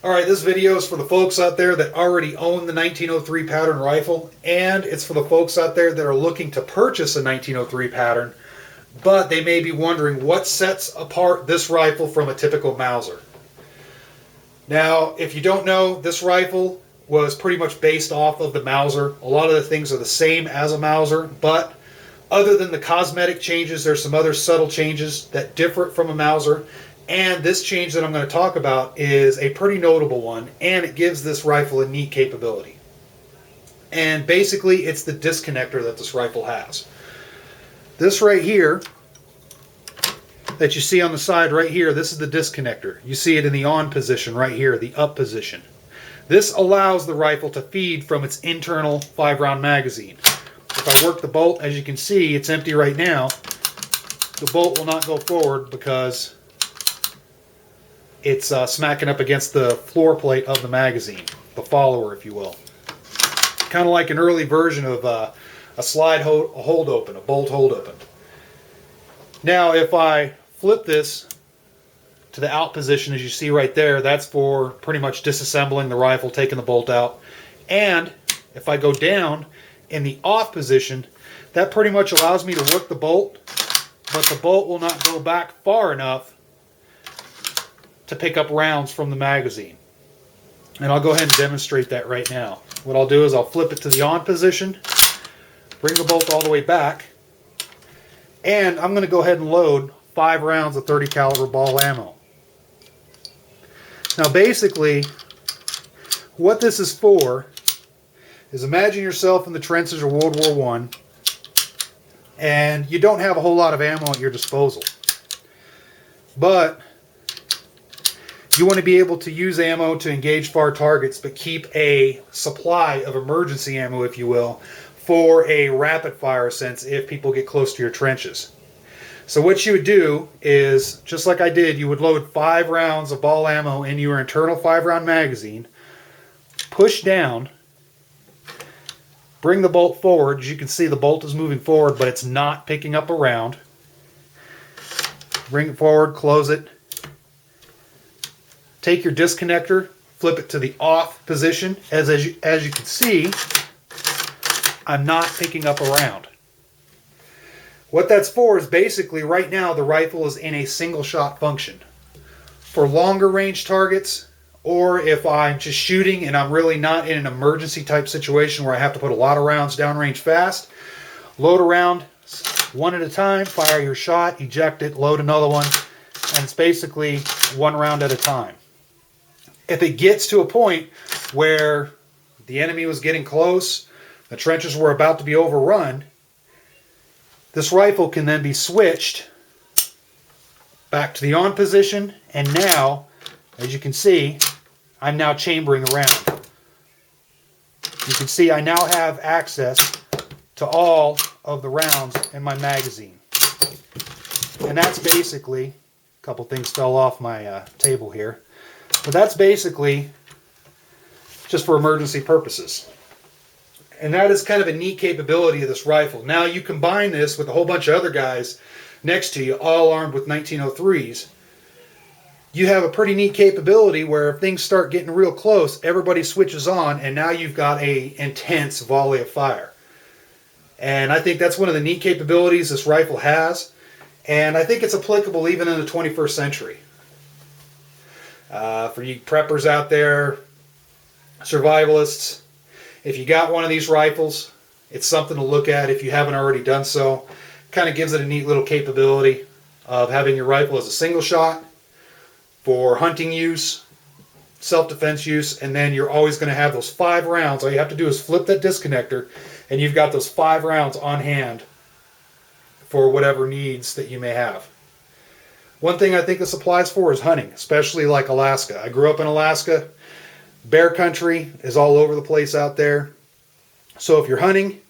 Alright, this video is for the folks out there that already own the 1903 pattern rifle, and it's for the folks out there that are looking to purchase a 1903 pattern, but they may be wondering what sets apart this rifle from a typical Mauser. Now, if you don't know, this rifle was pretty much based off of the Mauser. A lot of the things are the same as a Mauser, but other than the cosmetic changes, there's some other subtle changes that differ from a Mauser. And this change that I'm going to talk about is a pretty notable one, and it gives this rifle a neat capability. And basically, it's the disconnector that this rifle has. This right here, that you see on the side right here, this is the disconnector. You see it in the on position right here, the up position. This allows the rifle to feed from its internal 5-round magazine. If I work the bolt, as you can see, it's empty right now. The bolt will not go forward because it's smacking up against the floor plate of the magazine, the follower, if you will. Kind of like an early version of a slide hold open, a bolt hold open. Now, if I flip this to the out position, as you see right there, that's for pretty much disassembling the rifle, taking the bolt out. And if I go down in the off position, that pretty much allows me to work the bolt, but the bolt will not go back far enough to pick up rounds from the magazine. And I'll go ahead and demonstrate that right now. What I'll do is I'll flip it to the on position, bring the bolt all the way back, and I'm going to go ahead and load 5 rounds of 30 caliber ball ammo. Now basically, what this is for is, imagine yourself in the trenches of World War I, and you don't have a whole lot of ammo at your disposal. But you want to be able to use ammo to engage far targets, but keep a supply of emergency ammo, if you will, for a rapid fire sense if people get close to your trenches. So what you would do is, just like I did, you would load 5 rounds of ball ammo in your internal 5-round magazine, push down, bring the bolt forward. As you can see, the bolt is moving forward, but it's not picking up a round. Bring it forward, close it. Take your disconnector, flip it to the off position. As you can see, I'm not picking up a round. What that's for is basically, right now the rifle is in a single shot function. For longer range targets, or if I'm just shooting and I'm really not in an emergency type situation where I have to put a lot of rounds downrange fast, load a round one at a time, fire your shot, eject it, load another one, and it's basically 1 round at a time. If it gets to a point where the enemy was getting close, the trenches were about to be overrun, this rifle can then be switched back to the on position, and now, as you can see, I'm now chambering around. You can see I now have access to all of the rounds in my magazine. And that's basically, a couple things fell off my table here. But that's basically just for emergency purposes. And that is kind of a neat capability of this rifle. Now you combine this with a whole bunch of other guys next to you, all armed with 1903s. You have a pretty neat capability where if things start getting real close, everybody switches on, and now you've got an intense volley of fire. And I think that's one of the neat capabilities this rifle has. And I think it's applicable even in the 21st century. For you preppers out there, survivalists, if you got one of these rifles, it's something to look at if you haven't already done so. Kind of gives it a neat little capability of having your rifle as a single shot for hunting use, self-defense use, and then you're always going to have those 5 rounds. All you have to do is flip that disconnector, and you've got those 5 rounds on hand for whatever needs that you may have. One thing I think this applies for is hunting, especially like Alaska. I grew up in Alaska. Bear country is all over the place out there. So if you're hunting,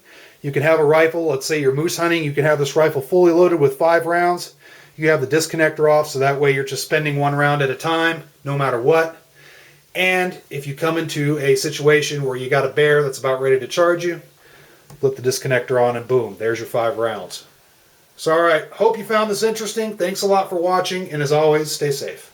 you can have a rifle. Let's say you're moose hunting. You can have this rifle fully loaded with 5 rounds. You have the disconnector off, so that way you're just spending 1 round at a time, no matter what. And if you come into a situation where you got a bear that's about ready to charge you, flip the disconnector on and boom, there's your 5 rounds. So alright, hope you found this interesting. Thanks a lot for watching, and as always, stay safe.